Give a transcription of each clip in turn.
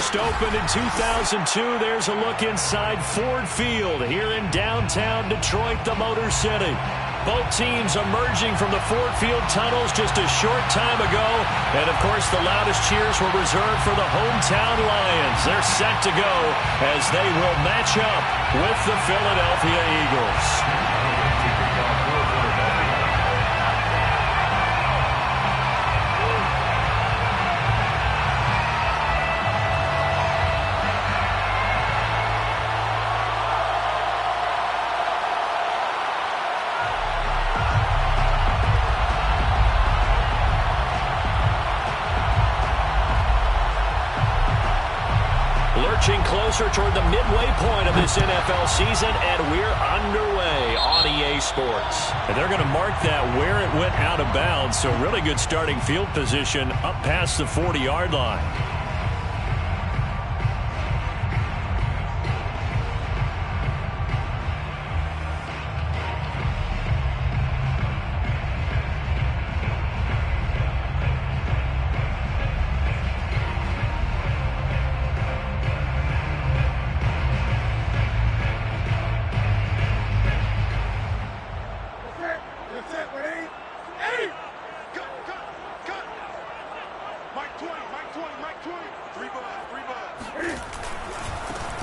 first opened in 2002. There's a look inside Ford Field here in downtown Detroit, the Motor City. Both teams emerging from the Ford Field tunnels just a short time ago. And, of course, the loudest cheers were reserved for the hometown Lions. They're set to go as they will match up with the Philadelphia Eagles. Lurching closer toward the midway point of this NFL season, and we're underway on EA Sports. And they're going to mark that where it went out of bounds, so really good starting field position up past the 40-yard line.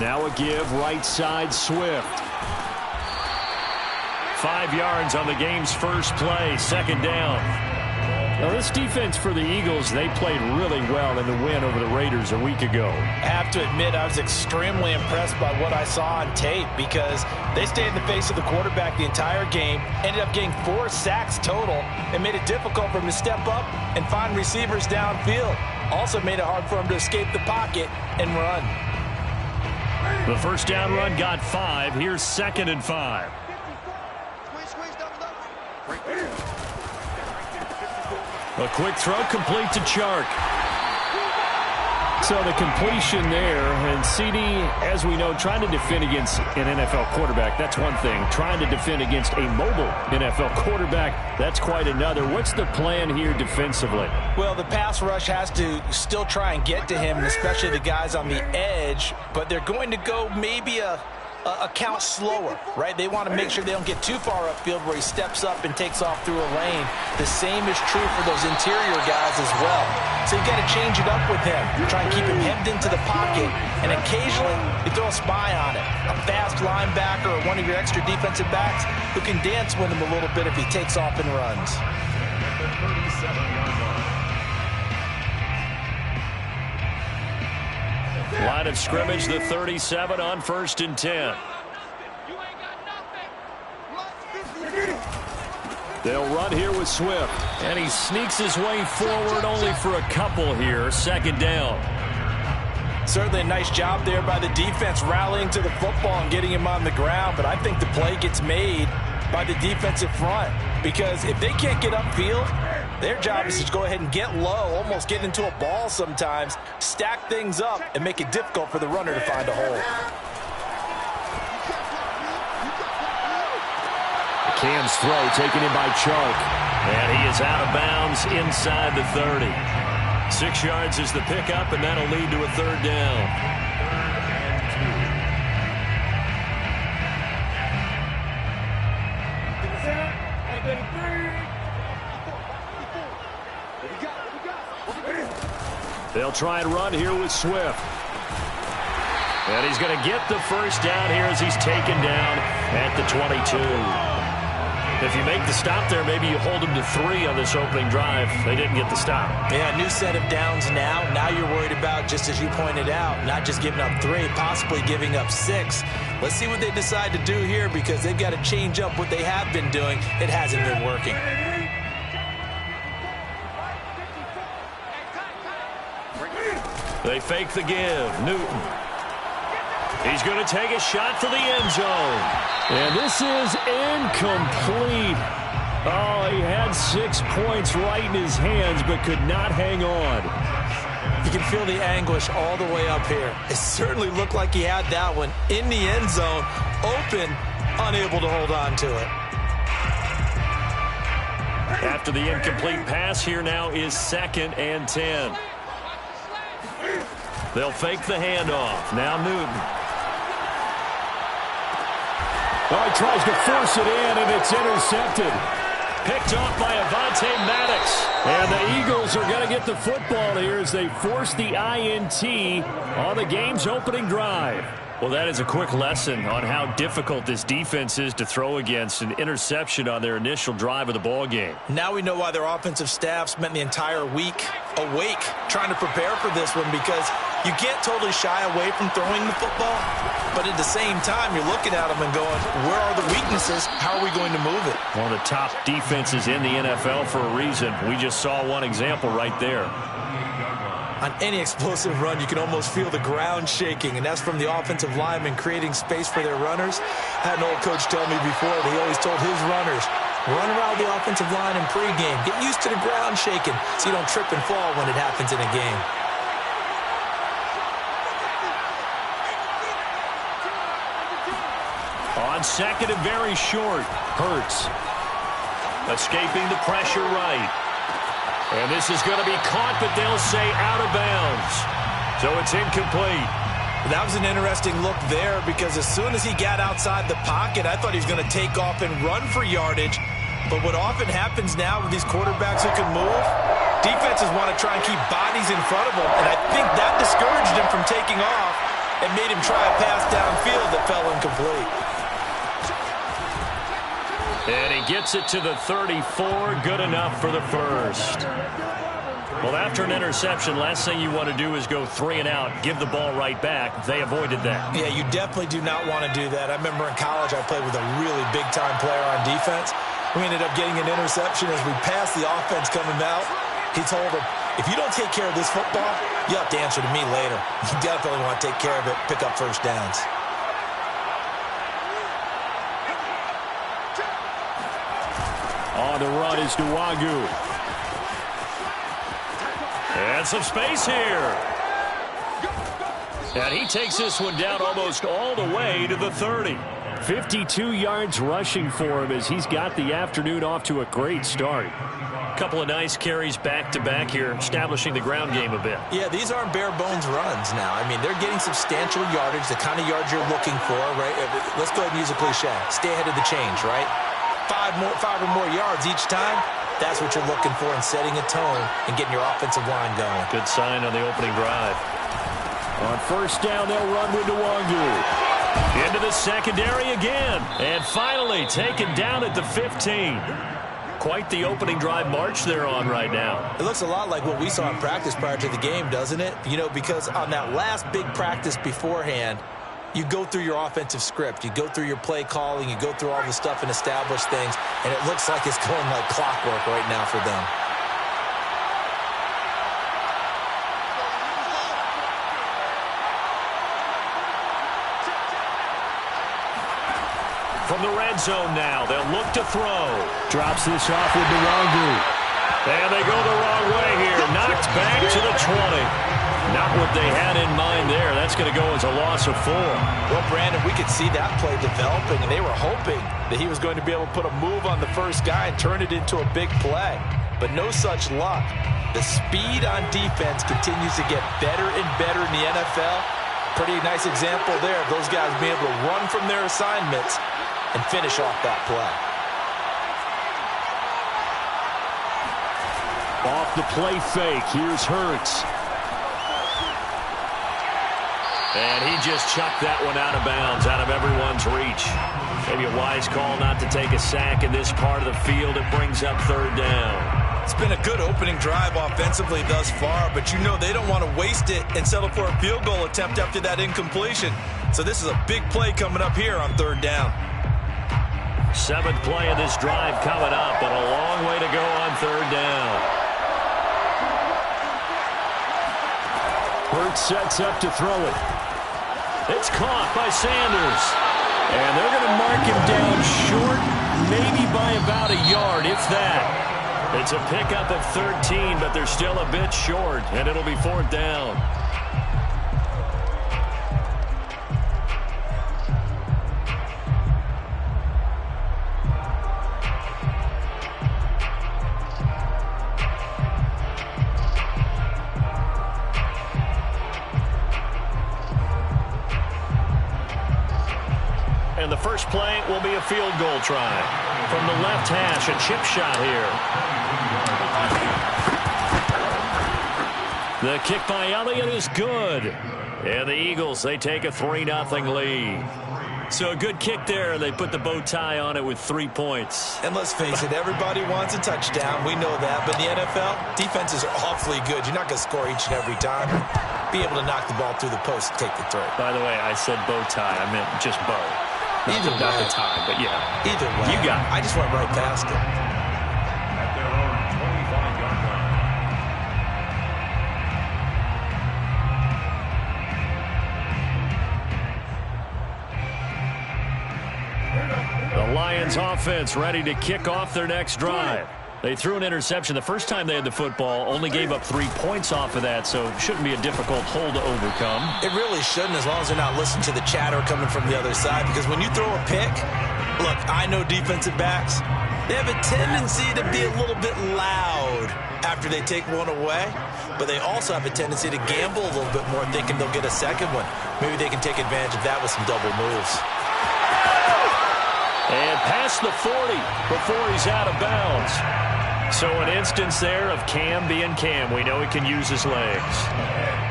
Now a give right side Swift. 5 yards on the game's first play, second down. Now this defense for the Eagles, they played really well in the win over the Raiders a week ago. I have to admit I was extremely impressed by what I saw on tape because they stayed in the face of the quarterback the entire game, ended up getting 4 sacks total, and made it difficult for him to step up and find receivers downfield. Also made it hard for him to escape the pocket and run. The first down run got 5. Here's 2nd and 5. A quick throw complete to Chark. So the completion there, and CD, as we know, trying to defend against an NFL quarterback, that's one thing. Trying to defend against a mobile NFL quarterback, that's quite another. What's the plan here defensively? Well, the pass rush has to still try and get to him, and especially the guys on the edge, but they're going to go maybe a count slower, right? They want to make sure they don't get too far upfield where he steps up and takes off through a lane. The same is true for those interior guys as well. So you've got to change it up with him. Try and keep him hemmed into the pocket, and occasionally you throw a spy on it. A fast linebacker or one of your extra defensive backs who can dance with him a little bit if he takes off and runs. Line of scrimmage, the 37 on 1st and 10. They'll run here with Swift. And he sneaks his way forward only for a couple here. 2nd down. Certainly a nice job there by the defense rallying to the football and getting him on the ground. But I think the play gets made by the defensive front. Because if they can't get upfield, their job is to go ahead and get low, almost get into a ball sometimes, stack things up, and make it difficult for the runner to find a hole. Cam's throw taken in by Chark. And he is out of bounds inside the 30. 6 yards is the pickup, and that'll lead to a 3rd down. They'll try and run here with Swift. And he's going to get the first down here as he's taken down at the 22. If you make the stop there, maybe you hold him to 3 on this opening drive. They didn't get the stop. Yeah, new set of downs now. Now you're worried about, just as you pointed out, not just giving up 3, possibly giving up 6. Let's see what they decide to do here because they've got to change up what they have been doing. It hasn't been working. They fake the give. Newton. He's going to take a shot for the end zone. And this is incomplete. Oh, he had 6 points right in his hands but could not hang on. You can feel the anguish all the way up here. It certainly looked like he had that one in the end zone, open, unable to hold on to it. After the incomplete pass, here now is 2nd and 10. They'll fake the handoff. Now Newton. Oh, he tries to force it in, and it's intercepted. Picked off by Avonte Maddox. And the Eagles are going to get the football here as they force the INT on the game's opening drive. Well, that is a quick lesson on how difficult this defense is to throw against. An interception on their initial drive of the ball game. Now we know why their offensive staff spent the entire week awake trying to prepare for this one, because you can't totally shy away from throwing the football, but at the same time you're looking at them and going, where are the weaknesses? How are we going to move it? One of the top defenses in the NFL for a reason. We just saw one example right there. On any explosive run, you can almost feel the ground shaking, and that's from the offensive linemen creating space for their runners. I had an old coach tell me before that he always told his runners, run around the offensive line in pregame. Get used to the ground shaking so you don't trip and fall when it happens in a game. On second and very short, Hurts. Escaping the pressure right. And this is going to be caught, but they'll say out of bounds. So it's incomplete. That was an interesting look there, because as soon as he got outside the pocket, I thought he was going to take off and run for yardage. But what often happens now with these quarterbacks who can move, defenses want to try and keep bodies in front of them. And I think that discouraged him from taking off and made him try a pass downfield that fell incomplete. And he gets it to the 34. Good enough for the first. Well, after an interception, last thing you want to do is go 3 and out, give the ball right back. They avoided that. Yeah, you definitely do not want to do that. I remember in college I played with a really big-time player on defense. We ended up getting an interception as we passed the offense coming out. He told him, if you don't take care of this football, you have to answer to me later. You definitely want to take care of it, pick up first downs. On the run is Nwagu. And some space here. And he takes this one down almost all the way to the 30. 52 yards rushing for him as he's got the afternoon off to a great start. Couple of nice carries back-to-back here, establishing the ground game a bit. Yeah, these aren't bare-bones runs now. I mean, they're getting substantial yardage, the kind of yards you're looking for, right? Let's go ahead and use a cliche. Stay ahead of the change, right? Five or more yards each time. That's what you're looking for in setting a tone and getting your offensive line going. Good sign on the opening drive. On first down, they'll run with Nwagu. Into the secondary again. And finally taken down at the 15. Quite the opening drive march they're on right now. It looks a lot like what we saw in practice prior to the game, doesn't it? You know, because on that last big practice beforehand, you go through your offensive script. You go through your play calling. You go through all the stuff and establish things. And it looks like it's going like clockwork right now for them. From the red zone now, they'll look to throw. Drops this off with Nwagu. And they go the wrong way here. Knocked back to the 20. Not what they had in mind there. That's going to go as a loss of 4. Well, Brandon, we could see that play developing, and they were hoping that he was going to be able to put a move on the first guy and turn it into a big play. But no such luck. The speed on defense continues to get better and better in the NFL. Pretty nice example there of those guys being able to run from their assignments and finish off that play. Off the play fake, here's Hurts. And he just chucked that one out of bounds, out of everyone's reach. Maybe a wise call not to take a sack in this part of the field. It brings up third down. It's been a good opening drive offensively thus far, but you know they don't want to waste it and settle for a field goal attempt after that incompletion. So this is a big play coming up here on third down. 7th play of this drive coming up, but a long way to go on third down. Hurts sets up to throw it. It's caught by Sanders. And they're going to mark him down short, maybe by about a yard, if that. It's a pickup of 13, but they're still a bit short, and it'll be fourth down. And the first play will be a field goal try. From the left hash, a chip shot here. The kick by Elliott is good. And the Eagles, they take a 3-0 lead. So a good kick there. They put the bow tie on it with 3 points. And let's face it, everybody wants a touchdown. We know that. But in the NFL, defenses are awfully good. You're not going to score each and every time. Be able to knock the ball through the post and take the throw. By the way, I said bow tie. I meant just bow. Not the tie, but yeah. Either way. You got it. I just went right past it. At their own 25-yard line. The Lions offense ready to kick off their next drive. They threw an interception the first time they had the football, only gave up 3 points off of that, so it shouldn't be a difficult hole to overcome. It really shouldn't, as long as they're not listening to the chatter coming from the other side, because when you throw a pick, look, I know defensive backs, they have a tendency to be a little bit loud after they take one away, but they also have a tendency to gamble a little bit more, thinking they'll get a second one. Maybe they can take advantage of that with some double moves. And past the 40 before he's out of bounds. So an instance there of Cam being Cam. We know he can use his legs.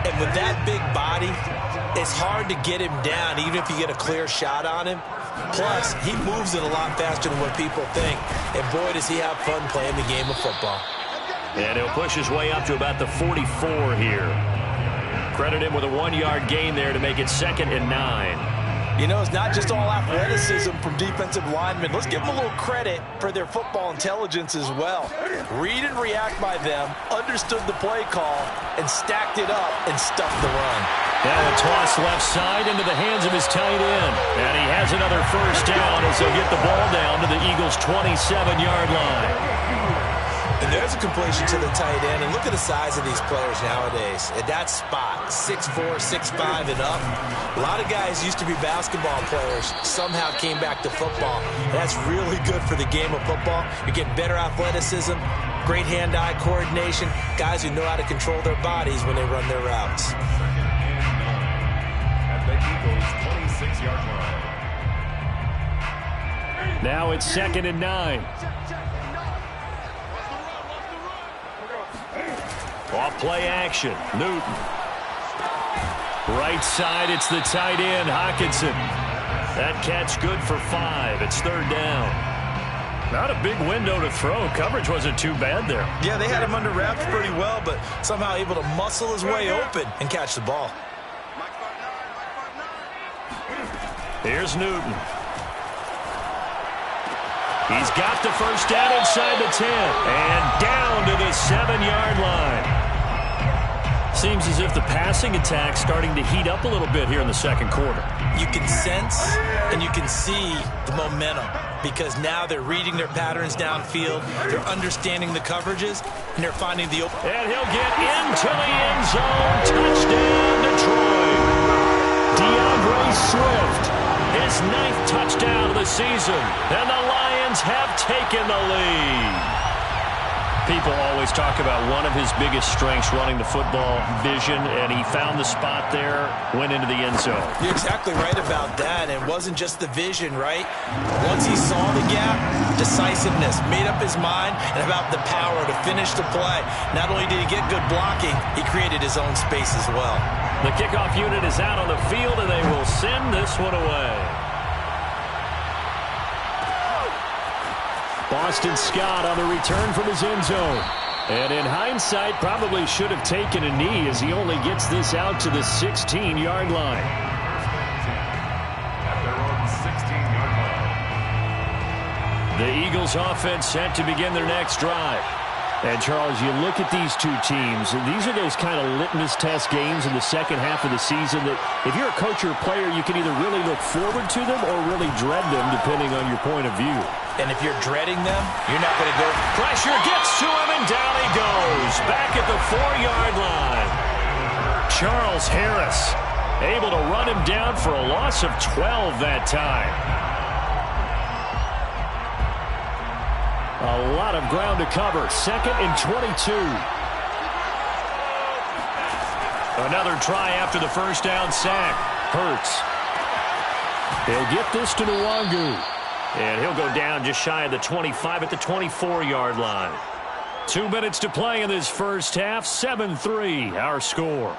And with that big body, it's hard to get him down, even if you get a clear shot on him. Plus, he moves it a lot faster than what people think. And boy, does he have fun playing the game of football. And he'll push his way up to about the 44 here. Credit him with a 1-yard gain there to make it 2nd and 9. You know, it's not just all athleticism from defensive linemen. Let's give them a little credit for their football intelligence as well. Read and react by them, understood the play call, and stacked it up and stuffed the run. Now a toss left side into the hands of his tight end. And he has another first down as they'll get the ball down to the Eagles' 27-yard line. And there's a completion to the tight end. And look at the size of these players nowadays. At that spot, 6'4", 6'5", and up. A lot of guys used to be basketball players, somehow came back to football. And that's really good for the game of football. You're getting better athleticism, great hand-eye coordination, guys who know how to control their bodies when they run their routes. At the Eagles' 26-yard line. Now it's 2nd and 9. Off play action. Newton. Right side, it's the tight end, Hockenson. That catch good for 5. It's 3rd down. Not a big window to throw. Coverage wasn't too bad there. Yeah, they had him under wraps pretty well, but somehow able to muscle his way open and catch the ball. Here's Newton. He's got the first down inside the 10. And down to the 7-yard line. Seems as if the passing attack's starting to heat up a little bit here in the second quarter. You can sense and you can see the momentum because now they're reading their patterns downfield, they're understanding the coverages, and they're finding the open. And he'll get into the end zone. Touchdown, Detroit. DeAndre Swift, his 9th touchdown of the season, and the Lions have taken the lead. People always talk about one of his biggest strengths running the football, vision, and he found the spot there, went into the end zone. You're exactly right about that. It wasn't just the vision, right? Once he saw the gap, decisiveness, made up his mind, and about the power to finish the play. Not only did he get good blocking, he created his own space as well. The kickoff unit is out on the field, and they will send this one away. Boston Scott on the return from his end zone. And in hindsight, probably should have taken a knee as he only gets this out to the 16-yard line. At their own 16-yard line. The Eagles offense set to begin their next drive. And, Charles, you look at these two teams, and these are those kind of litmus test games in the second half of the season that if you're a coach or a player, you can either really look forward to them or really dread them, depending on your point of view. And if you're dreading them, you're not going to go. Pressure gets to him, and down he goes. Back at the 4-yard line. Charles Harris able to run him down for a loss of 12 that time. A lot of ground to cover. 2nd and 22. Another try after the first down sack. Hurts. He'll get this to Nwangu. And he'll go down just shy of the 25 at the 24-yard line. 2 minutes to play in this first half. 7-3 our score.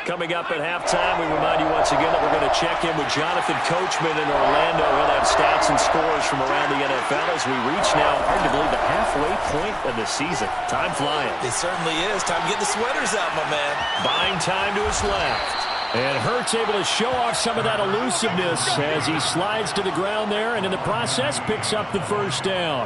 Coming up at halftime, we remind you once again that we're going to check in with Jonathan Coachman in Orlando. He'll have stats and scores from around the NFL as we reach now arguably the halfway point of the season. Time flying. It certainly is. Time to get the sweaters out, my man. Buying time to his left. And Hurts able to show off some of that elusiveness as he slides to the ground there and in the process picks up the first down.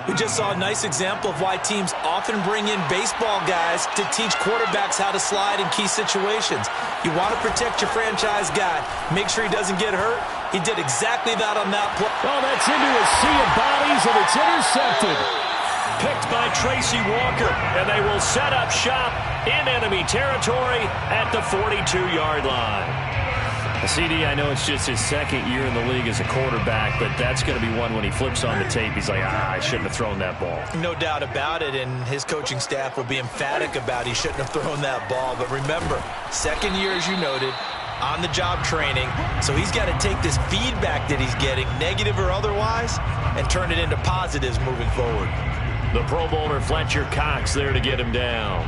We just saw a nice example of why teams often bring in baseball guys to teach quarterbacks how to slide in key situations. You want to protect your franchise guy. Make sure he doesn't get hurt. He did exactly that on that play. Oh, that's into a sea of bodies, and it's intercepted. Picked by Tracy Walker, and they will set up shop in enemy territory at the 42-yard line. CD, I know it's just his second year in the league as a quarterback, but that's going to be one when he flips on the tape. He's like, I shouldn't have thrown that ball. No doubt about it, and his coaching staff will be emphatic about he shouldn't have thrown that ball. But remember, second year, as you noted, on-the-job training, so he's got to take this feedback that he's getting, negative or otherwise, and turn it into positives moving forward. The Pro Bowler Fletcher Cox there to get him down.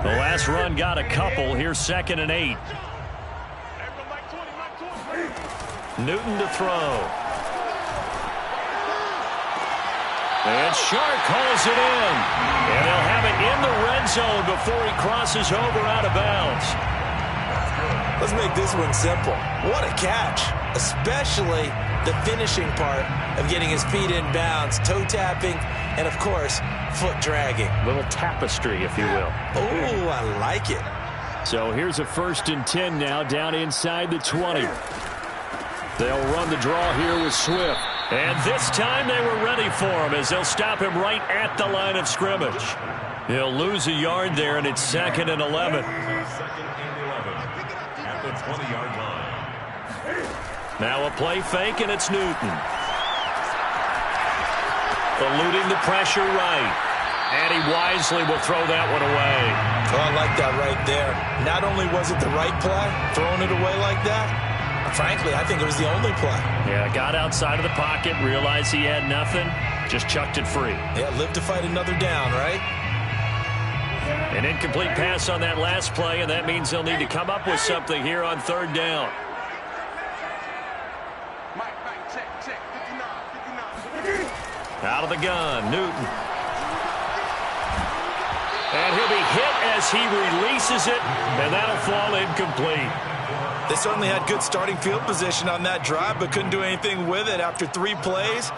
The last run got a couple. Here's 2nd and 8. Newton to throw. And Sharp calls it in. And they'll have it in the red zone before he crosses over out of bounds. Let's make this one simple. What a catch, especially the finishing part of getting his feet in bounds, toe tapping, and of course, foot dragging. Little tapestry, if you will. Oh, I like it. So here's a 1st and 10 now, down inside the 20. They'll run the draw here with Swift. And this time they were ready for him as they'll stop him right at the line of scrimmage. He'll lose a yard there, and it's 2nd and 11. 2nd and 11 at the 20-yard line. Now a play fake, and it's Newton. Eluding the pressure right. And he wisely will throw that one away. Oh, I like that right there. Not only was it the right play, throwing it away like that, frankly, I think it was the only play. Yeah, got outside of the pocket, realized he had nothing, just chucked it free. Yeah, live to fight another down, right? An incomplete pass on that last play, and that means they'll need to come up with something here on 3rd down. Out of the gun, Newton. And he'll be hit as he releases it, and that'll fall incomplete. They certainly had good starting field position on that drive, but couldn't do anything with it after 3 plays.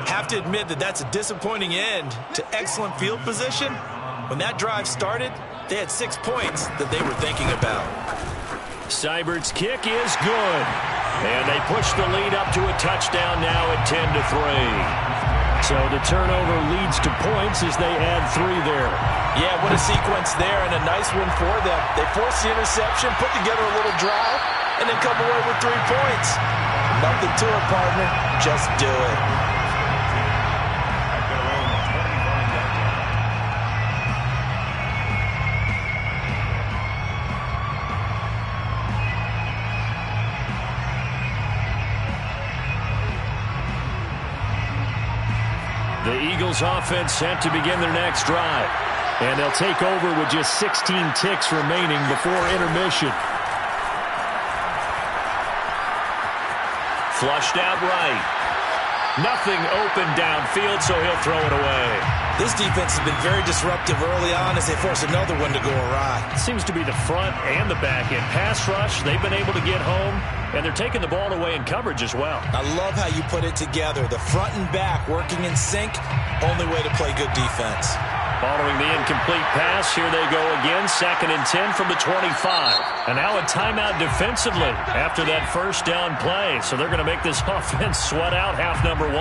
Have to admit that that's a disappointing end to excellent field position. When that drive started, they had 6 points that they were thinking about. Seibert's kick is good. And they push the lead up to a touchdown now at 10-3. So the turnover leads to points as they add 3 there. Yeah, what a sequence there, and a nice one for them. They forced the interception, put together a little drive, and then come away with 3 points. Nothing to it, partner. Just do it. The Eagles offense set to begin their next drive. And they'll take over with just 16 ticks remaining before intermission. Flushed out right. Nothing open downfield, so he'll throw it away. This defense has been very disruptive early on as they force another one to go awry. Seems to be the front and the back end. Pass rush, they've been able to get home, and they're taking the ball away in coverage as well. I love how you put it together. The front and back working in sync, only way to play good defense. Following the incomplete pass, here they go again, 2nd and 10 from the 25. And now a timeout defensively after that first down play. So they're going to make this offense sweat out half number 1.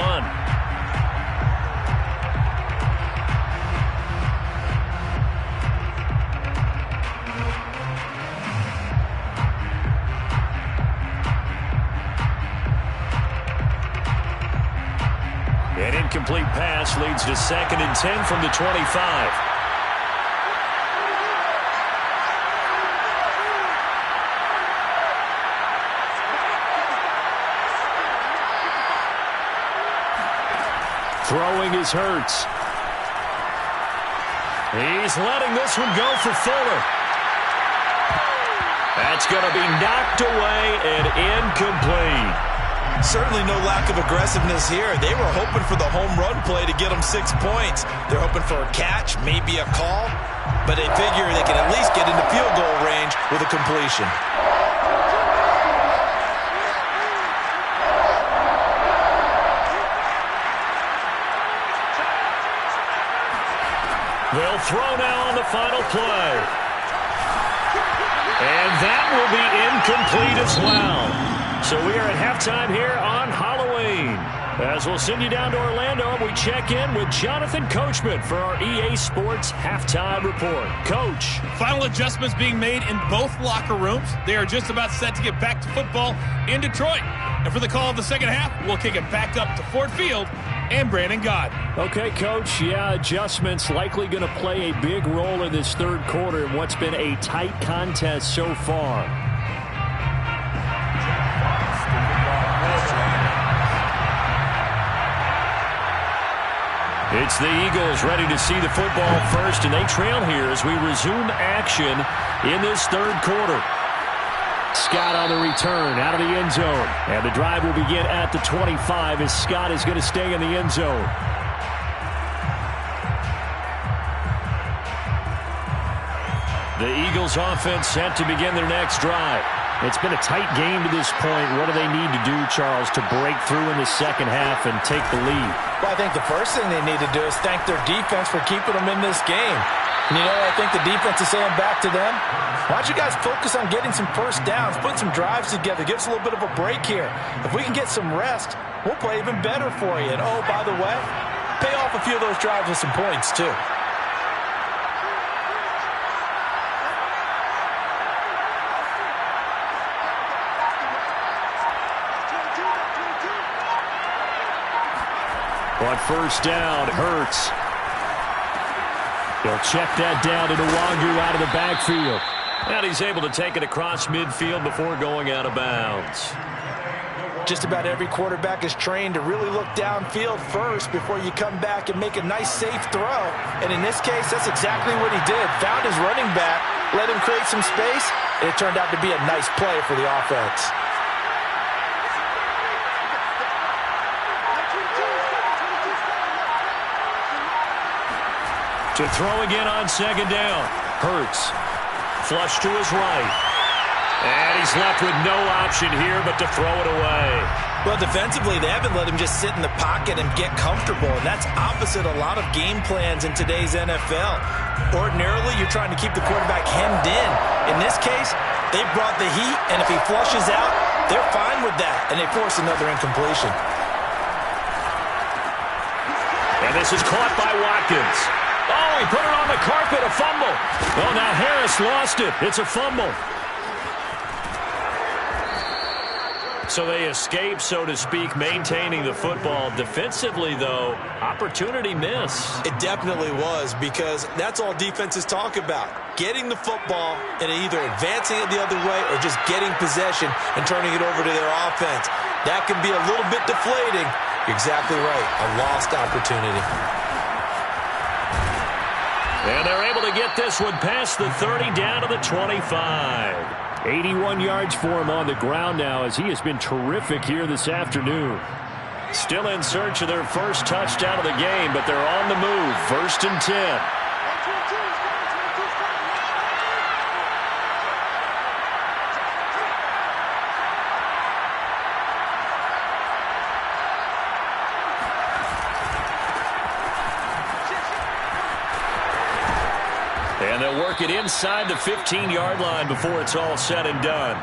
incomplete pass leads to 2nd and 10 from the 25. Throwing is Hurts. He's letting this one go for Fuller. That's going to be knocked away and incomplete. Certainly no lack of aggressiveness here. They were hoping for the home run play to get them 6 points. They're hoping for a catch, maybe a call, but they figure they can at least get into field goal range with a completion. They'll throw now on the final play. And that will be incomplete as well. So we are at halftime here on Halloween. As we'll send you down to Orlando, and we check in with Jonathan Coachman for our EA Sports Halftime Report. Coach. Final adjustments being made in both locker rooms. They are just about set to get back to football in Detroit. And for the call of the second half, we'll kick it back up to Ford Field and Brandon Gott. Okay, Coach, yeah, adjustments likely going to play a big role in this third quarter in what's been a tight contest so far. It's the Eagles ready to see the football first, and they trail here as we resume action in this third quarter. Scott on the return out of the end zone. And the drive will begin at the 25 as Scott is going to stay in the end zone. The Eagles offense set to begin their next drive. It's been a tight game to this point. What do they need to do, Charles, to break through in the second half and take the lead? Well, I think the first thing they need to do is thank their defense for keeping them in this game. And, you know, I think the defense is saying back to them, why don't you guys focus on getting some first downs, putting some drives together, give us a little bit of a break here. If we can get some rest, we'll play even better for you. And, oh, by the way, pay off a few of those drives with some points, too. On first down, Hurts. They'll check that down to Nwangu out of the backfield. And he's able to take it across midfield before going out of bounds. Just about every quarterback is trained to really look downfield first before you come back and make a nice, safe throw. And in this case, that's exactly what he did. Found his running back, let him create some space, and it turned out to be a nice play for the offense. To throw again on second down. Hurts. Flush to his right. And he's left with no option here but to throw it away. Well, defensively, they haven't let him just sit in the pocket and get comfortable, and that's opposite a lot of game plans in today's NFL. Ordinarily, you're trying to keep the quarterback hemmed in. In this case, they brought the heat, and if he flushes out, they're fine with that, and they force another incompletion. And this is caught by Watkins. Oh, he put it on the carpet, a fumble. Oh, now Harris lost it. It's a fumble. So they escape, so to speak, maintaining the football. Defensively, though, opportunity miss. It definitely was, because that's all defenses talk about. Getting the football and either advancing it the other way or just getting possession and turning it over to their offense. That can be a little bit deflating. You're exactly right. A lost opportunity. And they're able to get this one past the 30 down to the 25. 81 yards for him on the ground now as he has been terrific here this afternoon. Still in search of their first touchdown of the game, but they're on the move. 1st and 10. And they'll work it inside the 15-yard line before it's all said and done.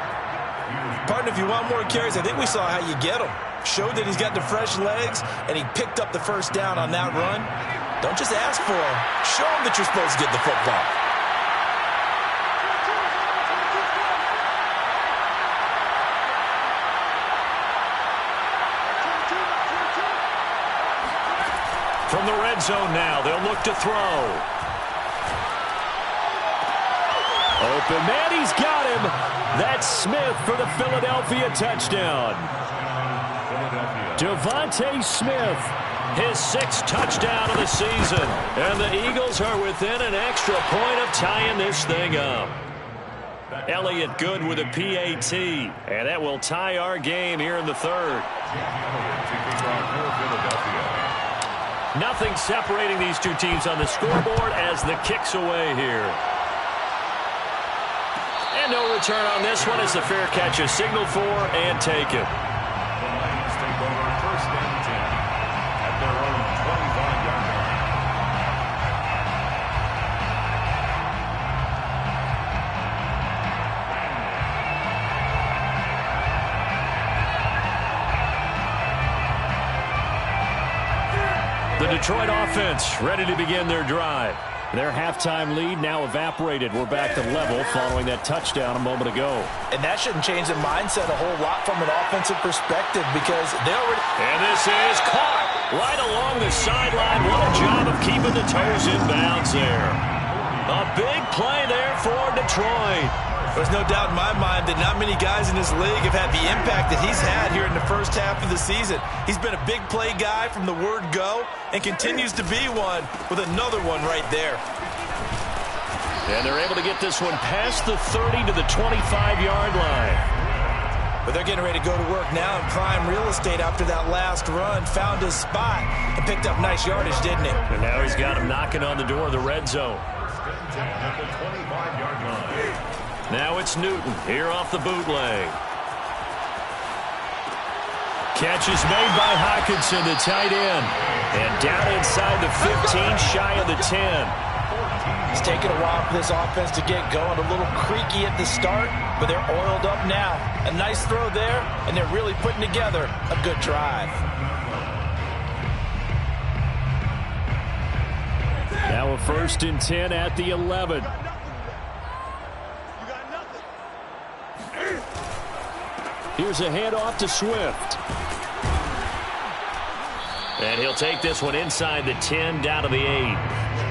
Partner, if you want more carries, I think we saw how you get him. Showed that he's got the fresh legs, and he picked up the first down on that run. Don't just ask for him. Show him that you're supposed to get the football. From the red zone now, they'll look to throw. Open man, he's got him. That's Smith for the Philadelphia touchdown. Devontae Smith, his 6th touchdown of the season. And the Eagles are within an extra point of tying this thing up. Elliott good with a PAT, and that will tie our game here in the 3rd. Nothing separating these two teams on the scoreboard as the kick's away here. And no return on this one as the fair catch is signaled for and taken. The Lions take over 1st and 10 at their own 25-yard line. The Detroit offense ready to begin their drive. Their halftime lead now evaporated. We're back to level following that touchdown a moment ago. And that shouldn't change the mindset a whole lot from an offensive perspective because they already... And this is caught right along the sideline. What a job of keeping the toes in bounds there. A big play there for Detroit. There's no doubt in my mind that not many guys in this league have had the impact that he's had here in the first half of the season. He's been a big play guy from the word go and continues to be one with another one right there. And they're able to get this one past the 30 to the 25-yard line. But they're getting ready to go to work now in prime real estate after that last run. Found his spot and picked up nice yardage, didn't he? And now he's got him knocking on the door of the red zone. At the 25-yard line. Now it's Newton here off the bootleg. Catch is made by Hockenson, the tight end. And down inside the 15, shy of the 10. It's taken a while for this offense to get going. A little creaky at the start, but they're oiled up now. A nice throw there, and they're really putting together a good drive. Now a 1st and 10 at the 11. Here's a handoff to Swift. And he'll take this one inside the 10 down to the 8.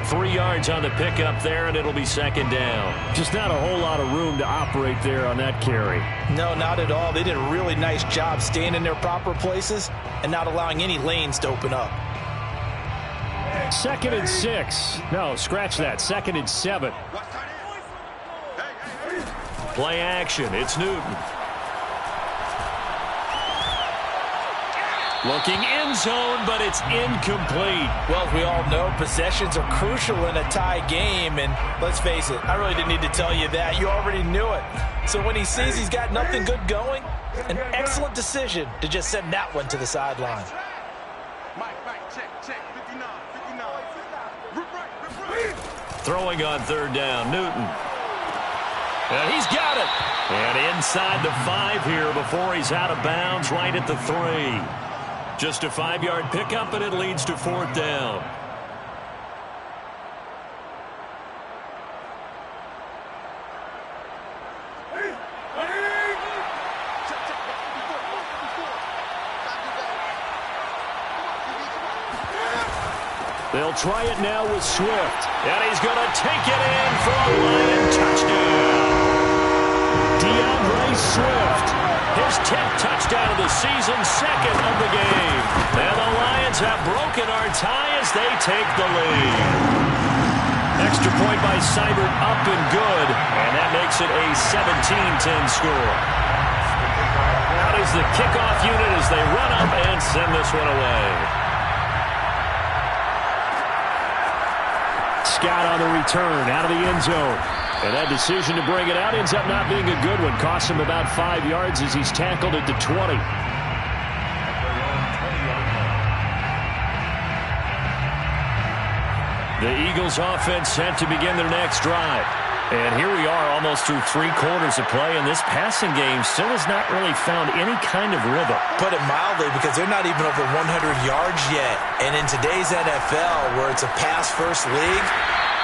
3 yards on the pickup there, and it'll be 2nd down. Just not a whole lot of room to operate there on that carry. No, not at all. They did a really nice job staying in their proper places and not allowing any lanes to open up. 2nd and 6. No, scratch that. 2nd and 7. Play action. It's Newton. Looking end zone, but it's incomplete. Well, as we all know, possessions are crucial in a tie game. And let's face it, I really didn't need to tell you that. You already knew it. So when he sees he's got nothing good going, an excellent decision to just send that one to the sideline. Throwing on 3rd down, Newton. And he's got it. And inside the 5 here before he's out of bounds right at the 3. Just a 5-yard pickup, and it leads to 4th down. They'll try it now with Swift. And he's going to take it in for a Lion touchdown. DeAndre Swift. His 10th touchdown of the season, 2nd of the game. And the Lions have broken our tie as they take the lead. Extra point by Seibert up and good. And that makes it a 17-10 score. Out is the kickoff unit as they run up and send this one away. Scott on the return out of the end zone. And that decision to bring it out ends up not being a good one. Costs him about 5 yards as he's tackled at the 20. The Eagles offense set to begin their next drive. And here we are almost through 3 quarters of play, and this passing game still has not really found any kind of rhythm. Put it mildly, because they're not even over 100 yards yet. And in today's NFL, where it's a pass-first league,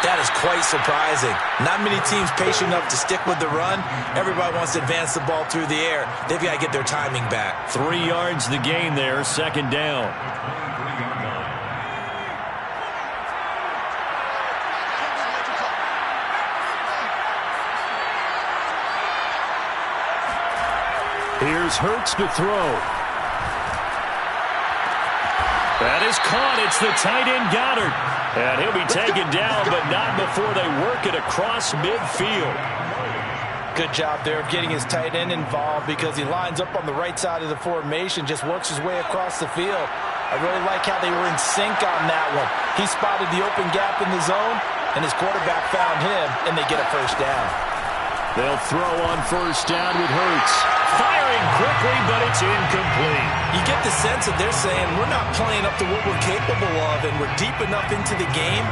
that is quite surprising. Not many teams patient enough to stick with the run. Everybody wants to advance the ball through the air. They've got to get their timing back. 3 yards the gain there, 2nd down. Here's Hurts to throw. That is caught. It's the tight end Goddard. And he'll be taken down, but not before they work it across midfield. Good job there of getting his tight end involved because he lines up on the right side of the formation, just works his way across the field. I really like how they were in sync on that one. He spotted the open gap in the zone, and his quarterback found him, and they get a first down. They'll throw on first down with Hurts. Firing quickly, but it's incomplete. You get the sense that they're saying we're not playing up to what we're capable of, and we're deep enough into the game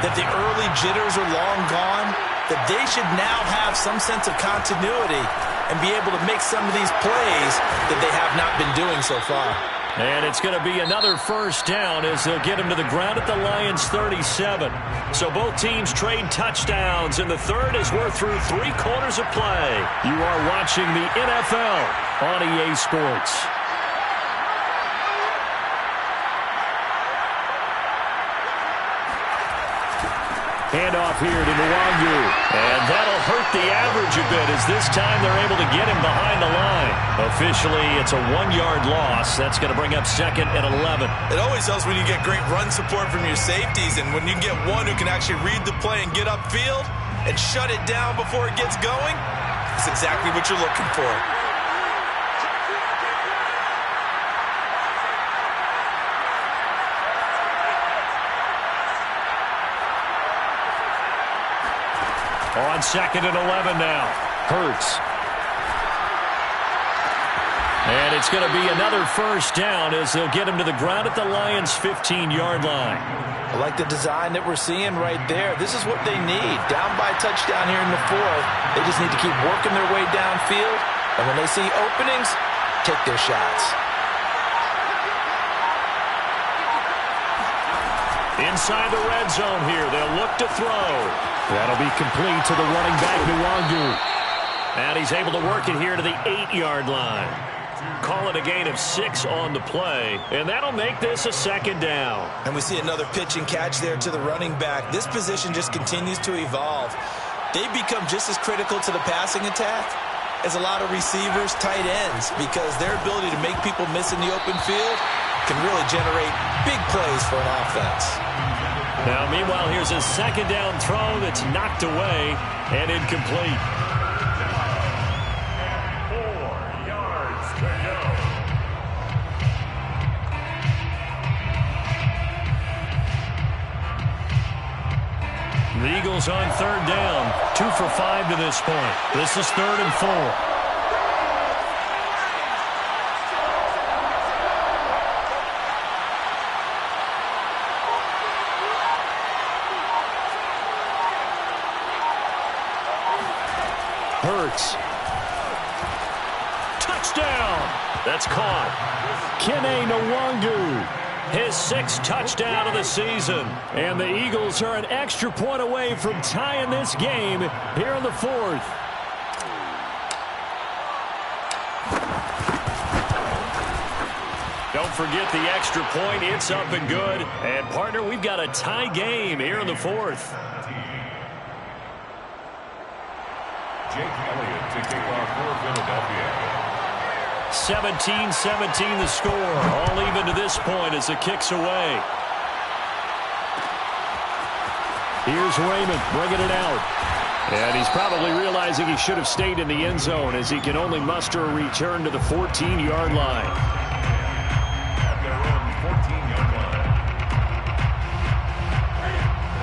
that the early jitters are long gone, that they should now have some sense of continuity and be able to make some of these plays that they have not been doing so far. And it's going to be another first down as they'll get him to the ground at the Lions' 37. So both teams trade touchdowns, and the third as we're through 3 quarters of play. You are watching the NFL on EA Sports. Handoff here to Nwangu. And that'll hurt the average a bit as this time they're able to get him behind the line. Officially, it's a 1-yard loss. That's going to bring up 2nd and 11. It always helps when you get great run support from your safeties, and when you get one who can actually read the play and get upfield and shut it down before it gets going, that's exactly what you're looking for. On 2nd and 11 now. Hurts. And it's going to be another first down as they'll get him to the ground at the Lions' 15-yard line. I like the design that we're seeing right there. This is what they need. Down by a touchdown here in the 4th. They just need to keep working their way downfield. And when they see openings, take their shots. Inside the red zone here. They'll look to throw. That'll be complete to the running back, Nwangu. And he's able to work it here to the 8-yard line. Call it a gain of 6 on the play, and that'll make this a 2nd down. And we see another pitch and catch there to the running back. This position just continues to evolve. They become just as critical to the passing attack as a lot of receivers, tight ends, because their ability to make people miss in the open field can really generate big plays for an offense. Now, meanwhile, here's a 2nd down throw that's knocked away and incomplete. 4 yards to go. The Eagles on 3rd down, 2 for 5 to this point. This is 3rd and 4. Hurts. Touchdown. That's caught. Kene Nwangu. His 6th touchdown of the season. And the Eagles are an extra point away from tying this game here in the 4th. Don't forget the extra point. It's up and good. And, partner, we've got a tie game here in the 4th. Jake Elliott to kick off for Philadelphia. 17-17 the score. All even to this point as the kick's away. Here's Raymond bringing it out. And he's probably realizing he should have stayed in the end zone as he can only muster a return to the 14-yard line. At their own 14-yard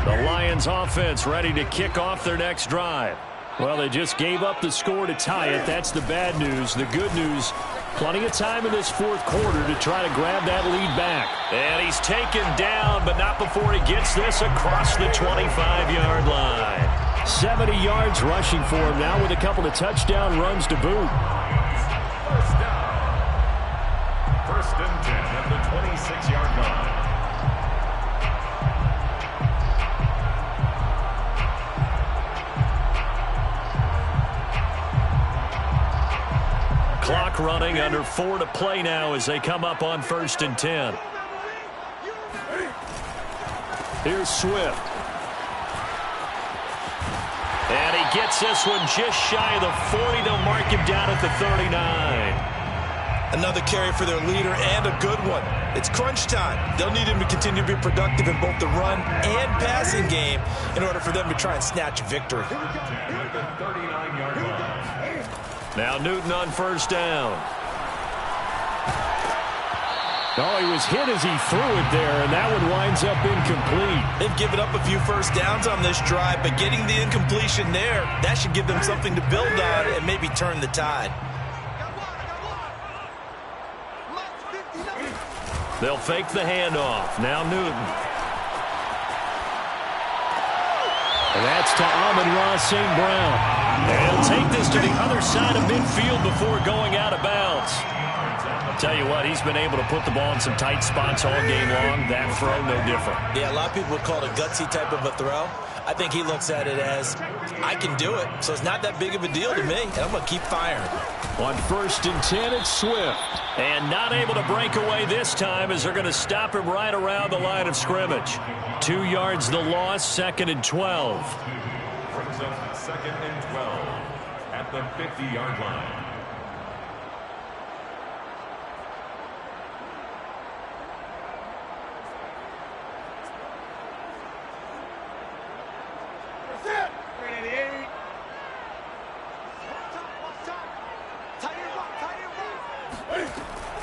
line. The Lions offense ready to kick off their next drive. Well, they just gave up the score to tie it. That's the bad news. The good news, plenty of time in this 4th quarter to try to grab that lead back. And he's taken down, but not before he gets this across the 25-yard line. 70 yards rushing for him now with a couple of touchdown runs to boot. First down. 1st and 10 at the 26-yard line. Clock running, under 4 to play now as they come up on 1st and 10. Here's Swift. And he gets this one just shy of the 40. They'll mark him down at the 39. Another carry for their leader and a good one. It's crunch time. They'll need him to continue to be productive in both the run and passing game in order for them to try and snatch a victory. Now Newton on first down. Oh, he was hit as he threw it there, and that one winds up incomplete. They've given up a few first downs on this drive, but getting the incompletion there, that should give them something to build on and maybe turn the tide. They'll fake the handoff. Now Newton. And that's to Amon-Ra St. Brown. And he'll take this to the other side of midfield before going out of bounds. Tell you what, he's been able to put the ball in some tight spots all game long. That throw, no different. Yeah, a lot of people would call it a gutsy type of a throw. I think he looks at it as, I can do it, so it's not that big of a deal to me, and I'm going to keep firing. On 1st and 10, it's Swift. And not able to break away this time as they're going to stop him right around the line of scrimmage. 2 yards the loss, 2nd and 12. Brings up 2nd and 12 at the 50-yard line.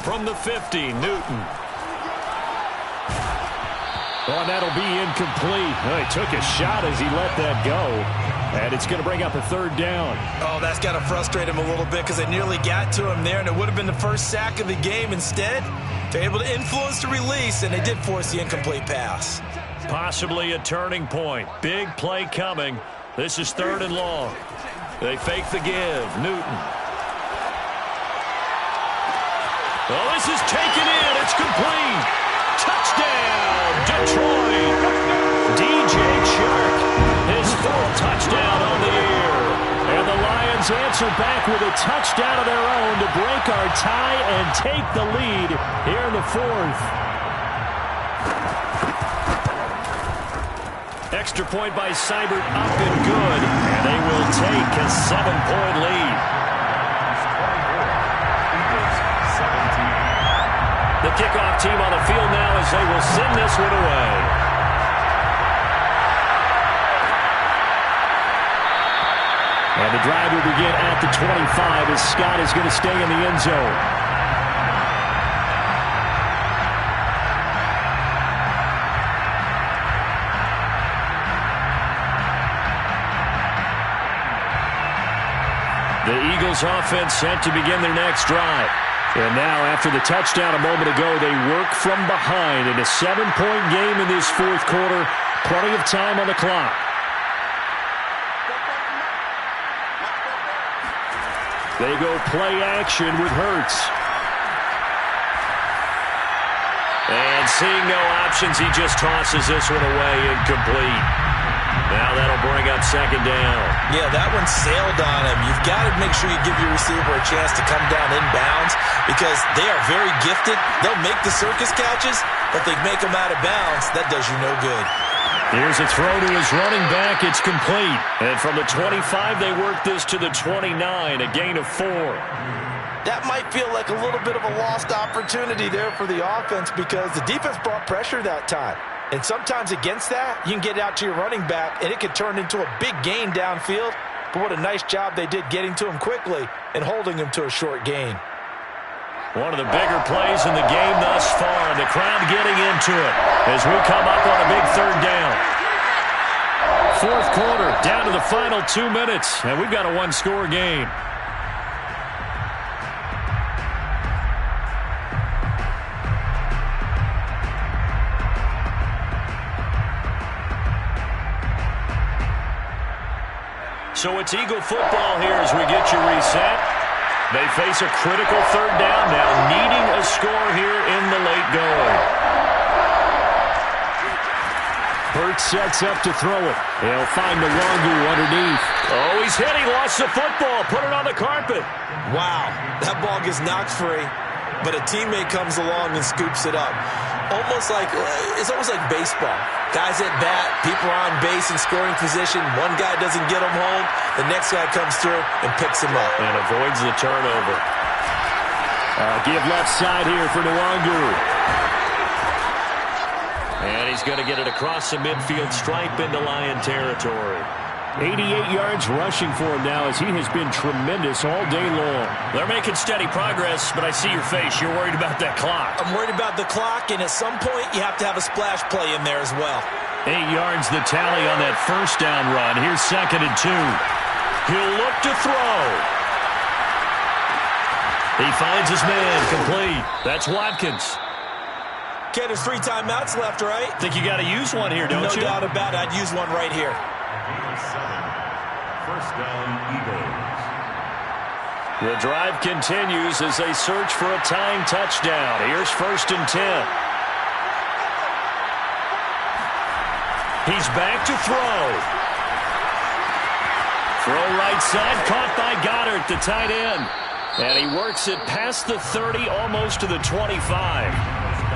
From the 50, Newton. Oh, and that'll be incomplete. Oh, he took a shot as he let that go. And it's going to bring up a 3rd down. Oh, that's got to frustrate him a little bit because they nearly got to him there, and it would have been the first sack of the game. Instead, they're able to influence the release, and they did force the incomplete pass. Possibly a turning point. Big play coming. This is 3rd and long. They fake the give. Newton. Oh, this is taken in. It's complete. Touchdown, Detroit. DJ Chark, his 4th touchdown on the year. And the Lions answer back with a touchdown of their own to break our tie and take the lead here in the 4th. Extra point by Seibert up and good. And they will take a 7-point lead. The kickoff team on the field now as they will send this one away. And the drive will begin at the 25 as Scott is going to stay in the end zone. The Eagles offense set to begin their next drive. And now, after the touchdown a moment ago, they work from behind in a 7-point game in this 4th quarter. Plenty of time on the clock. They go play action with Hurts. And seeing no options, he just tosses this one away incomplete. Now that'll bring up 2nd down. Yeah, that one sailed on him. You've got to make sure you give your receiver a chance to come down inbounds because they are very gifted. They'll make the circus catches, but they make them out of bounds. That does you no good. Here's a throw to his running back. It's complete. And from the 25, they work this to the 29, a gain of 4. That might feel like a little bit of a lost opportunity there for the offense because the defense brought pressure that time. And sometimes against that, you can get out to your running back, and it could turn into a big gain downfield. But what a nice job they did getting to him quickly and holding him to a short gain. One of the bigger plays in the game thus far. The crowd getting into it as we come up on a big 3rd down. 4th quarter, down to the final 2 minutes, and we've got a 1-score game. So it's Eagle football here as we get you reset. They face a critical 3rd down now, needing a score here in the late going. Hurts sets up to throw it. He'll find the Longu underneath. Oh, he's hit. He lost the football. Put it on the carpet. Wow, that ball gets knocked free, but a teammate comes along and scoops it up. almost like baseball. Guys at bat, people are on base in scoring position. One guy doesn't get them home. The next guy comes through and picks him up. And avoids the turnover. Give left side here for Nwangu. And he's going to get it across the midfield stripe into Lion territory. 88 yards rushing for him now as he has been tremendous all day long. They're making steady progress, but I see your face. You're worried about that clock. I'm worried about the clock, and at some point you have to have a splash play in there as well. 8 yards the tally on that first down run. Here's 2nd and 2. He'll look to throw. He finds his man complete. That's Watkins. Okay, there's 3 timeouts left, right? Think you got to use one here, don't you? No doubt about it. I'd use one right here. First down, Eagles. The drive continues as they search for a tying touchdown. Here's 1st and 10. He's back to throw. Throw right side, caught by Goddard, the tight end. And he works it past the 30, almost to the 25.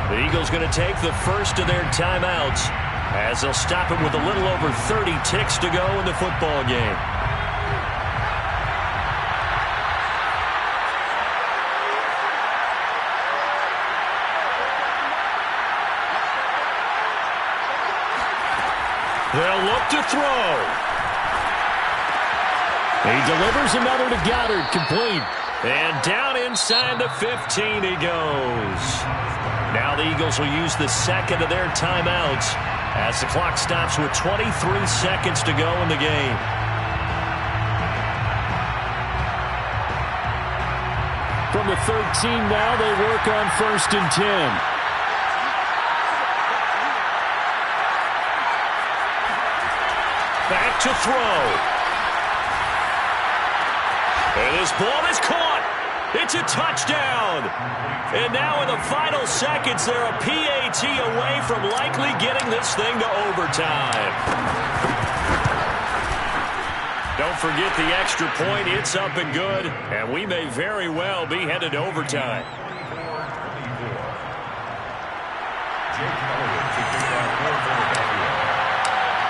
The Eagles going to take the first of their timeouts as they'll stop it with a little over 30 ticks to go in the football game. They'll look to throw. He delivers another to Goddard, complete. And down inside the 15 he goes. Now the Eagles will use the second of their timeouts as the clock stops with 23 seconds to go in the game. From the 13 now, they work on 1st and 10. Back to throw. And this ball is caught. It's a touchdown. And now in the final seconds, they're a PAT away from likely getting this thing to overtime. Don't forget the extra point. It's up and good. And we may very well be headed to overtime.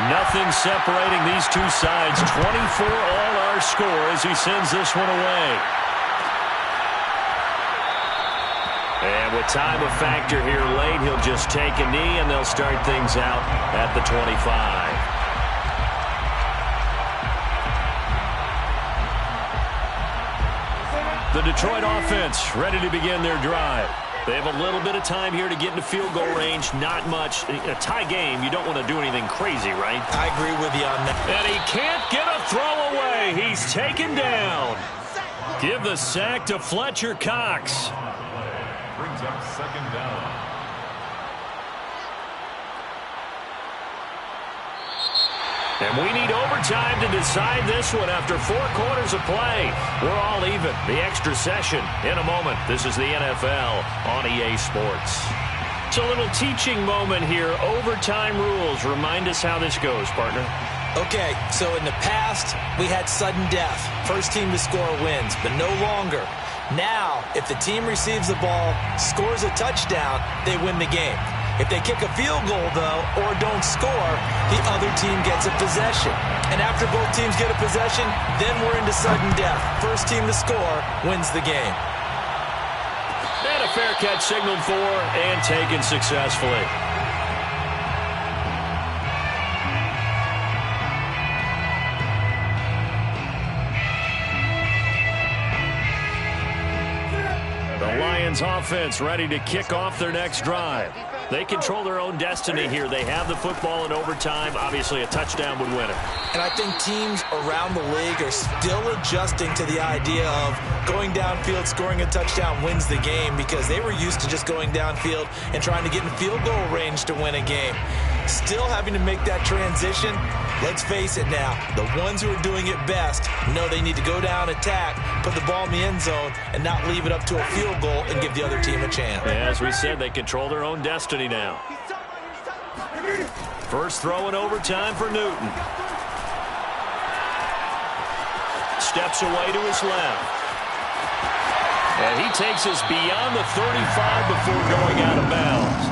Nothing separating these two sides. 24 all our score as he sends this one away. And with time a factor here late, he'll just take a knee and they'll start things out at the 25. The Detroit offense ready to begin their drive. They have a little bit of time here to get into field goal range. Not much. A tie game, you don't want to do anything crazy, right? I agree with you on that. And he can't get a throw away. He's taken down. Give the sack to Fletcher Cox. Brings up 2nd down. And we need overtime to decide this one after 4 quarters of play. We're all even. The extra session in a moment. This is the NFL on EA Sports. It's a little teaching moment here. Overtime rules. Remind us how this goes, partner. Okay, so in the past, we had sudden death. First team to score wins, but no longer. Now, if the team receives the ball, scores a touchdown, they win the game. If they kick a field goal, though, or don't score, the other team gets a possession. And after both teams get a possession, then we're into sudden death. First team to score wins the game. And a fair catch signaled for and taken successfully. The Lions offense ready to kick off their next drive. They control their own destiny here. They have the football in overtime. Obviously, a touchdown would win it. And I think teams around the league are still adjusting to the idea of going downfield, scoring a touchdown wins the game, because they were used to just going downfield and trying to get in field goal range to win a game. Still having to make that transition. Let's face it now, the ones who are doing it best know they need to go down, attack, put the ball in the end zone, and not leave it up to a field goal and give the other team a chance. As we said, they control their own destiny now. First throw in overtime for Newton. Steps away to his left. And he takes us beyond the 35 before going out of bounds.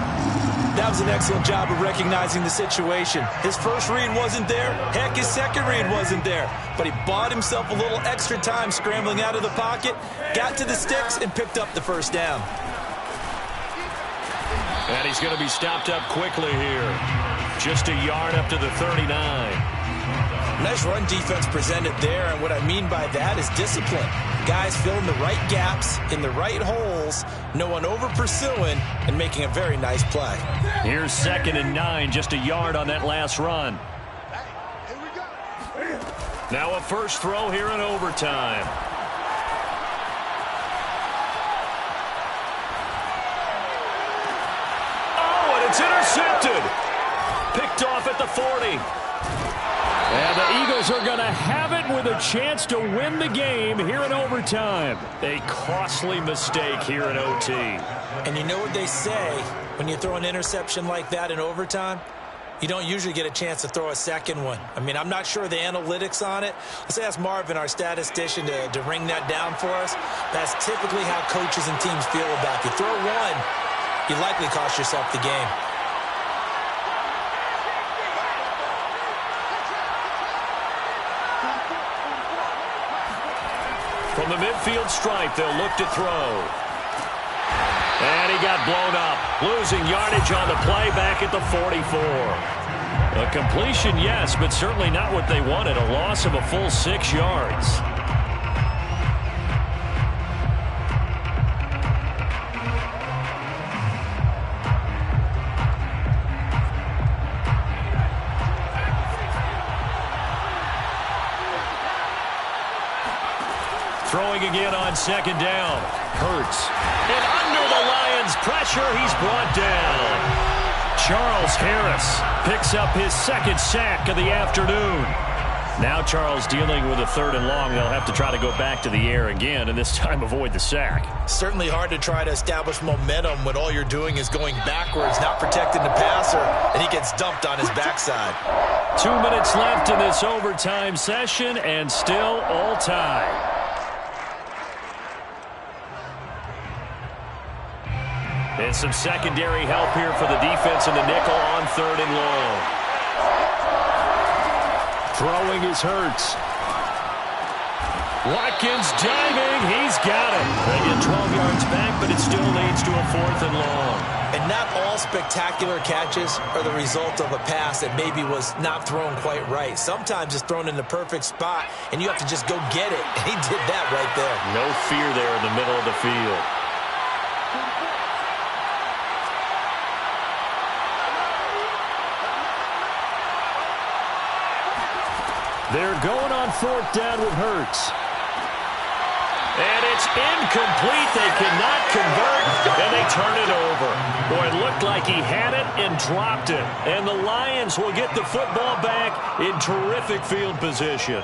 That was an excellent job of recognizing the situation. His first read wasn't there. Heck, his second read wasn't there. But he bought himself a little extra time scrambling out of the pocket, got to the sticks, and picked up the first down. And he's going to be stopped up quickly here. Just a yard up to the 39. Nice run defense presented there, and what I mean by that is discipline. Guys filling the right gaps in the right holes, no one over pursuing, and making a very nice play. Here's 2nd and 9, just a yard on that last run. Now a first throw here in overtime. Oh, and it's intercepted. Picked off at the 40. And the Eagles are going to have it with a chance to win the game here in overtime. A costly mistake here in OT. And you know what they say when you throw an interception like that in overtime? You don't usually get a chance to throw a second one. I mean, I'm not sure of the analytics on it. Let's ask Marvin, our statistician, to ring that down for us. That's typically how coaches and teams feel about it. You throw one, you likely cost yourself the game. From the midfield stripe, they'll look to throw. And he got blown up, losing yardage on the play back at the 44. A completion, yes, but certainly not what they wanted. A loss of a full 6 yards. Throwing again on 2nd down. Hurts. And under the Lions' pressure, he's brought down. Charles Harris picks up his 2nd sack of the afternoon. Now Charles dealing with a 3rd and long. They'll have to try to go back to the air again, and this time avoid the sack. Certainly hard to try to establish momentum when all you're doing is going backwards, not protecting the passer, and he gets dumped on his backside. 2 minutes left in this overtime session, and still all tied. And some secondary help here for the defense in the nickel on 3rd and long. Throwing is Hurts. Watkins diving. He's got it. They get 12 yards back, but it still leads to a 4th and long. And not all spectacular catches are the result of a pass that maybe was not thrown quite right. Sometimes it's thrown in the perfect spot, and you have to just go get it. And he did that right there. No fear there in the middle of the field. They're going on 4th down with Hurts. And it's incomplete. They cannot convert, and they turn it over. Boy, it looked like he had it and dropped it. And the Lions will get the football back in terrific field position.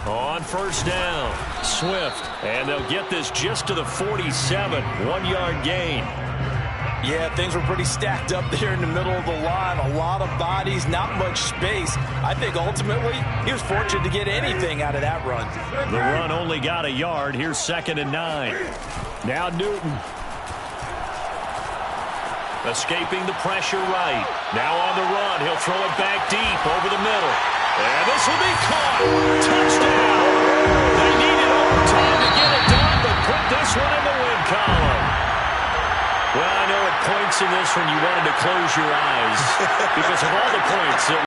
On 1st down, Swift, and they'll get this just to the 47, 1-yard gain. Yeah, things were pretty stacked up there in the middle of the line. A lot of bodies, not much space. I think ultimately he was fortunate to get anything out of that run. The run only got a yard. Here's 2nd and 9. Now Newton. Escaping the pressure right. Now on the run. He'll throw it back deep over the middle. And this will be caught. Touchdown. They needed overtime to get it done, but put this one in the win column. Well, I know at points in this when you wanted to close your eyes because of all the points that